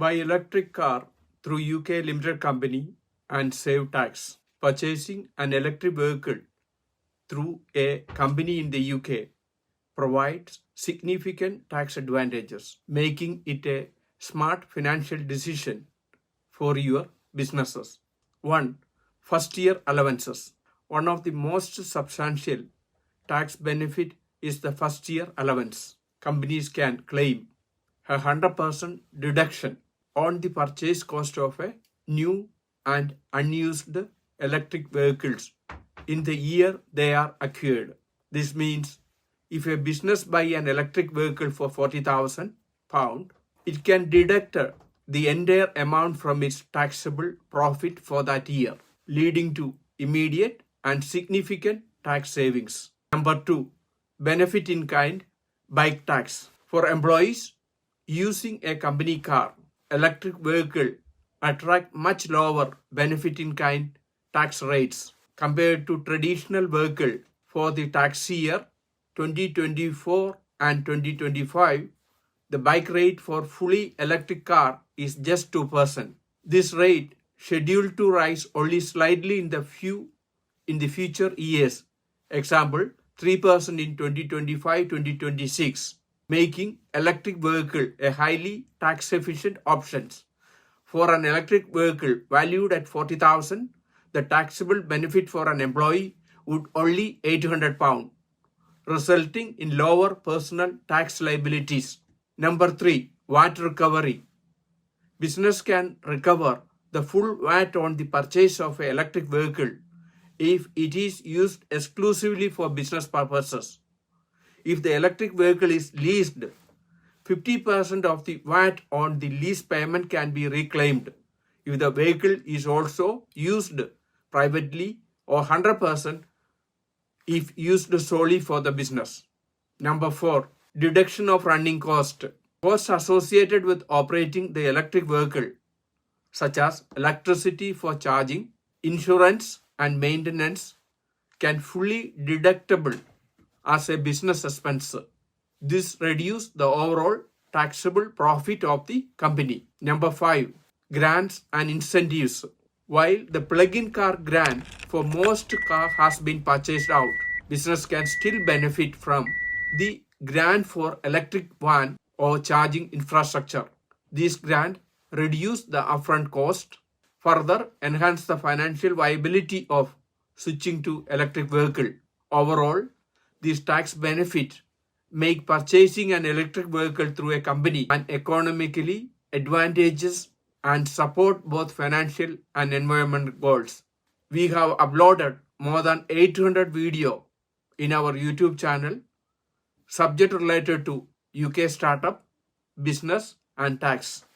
Buy electric car through UK Limited Company and save tax. Purchasing an electric vehicle through a company in the UK provides significant tax advantages, making it a smart financial decision for your businesses. 1. First year allowances. One of the most substantial tax benefit is the first year allowance. Companies can claim a 100% deduction on the purchase cost of a new and unused electric vehicles in the year they are acquired. This means if a business buy an electric vehicle for £40,000, it can deduct the entire amount from its taxable profit for that year, leading to immediate and significant tax savings. Number 2, benefit in kind bike tax. For employees using a company car, electric vehicle attract much lower benefit in kind tax rates compared to traditional vehicle. For the tax year 2024 and 2025, the bike rate for fully electric car is just 2%. This rate scheduled to rise only slightly in the future years. Example, 3% in 2025-2026, making electric vehicle a highly tax efficient option. For an electric vehicle valued at 40,000, the taxable benefit for an employee would only £800, resulting in lower personal tax liabilities. Number 3, VAT recovery. Business can recover the full VAT on the purchase of an electric vehicle if it is used exclusively for business purposes. If the electric vehicle is leased, 50% of the VAT on the lease payment can be reclaimed. If the vehicle is also used privately, or 100% if used solely for the business. Number 4, deduction of running cost. Costs associated with operating the electric vehicle, such as electricity for charging, insurance, and maintenance, can fully deductible as a business expense. This reduces the overall taxable profit of the company. Number 5, grants and incentives. While the plug-in car grant for most cars has been purchased out, business can still benefit from the grant for electric van or charging infrastructure. These grants reduce the upfront cost, further enhance the financial viability of switching to electric vehicle. Overall, these tax benefits make purchasing an electric vehicle through a company an economically advantageous and support both financial and environmental goals. We have uploaded more than 800 videos in our YouTube channel, subject related to UK startup, business and tax.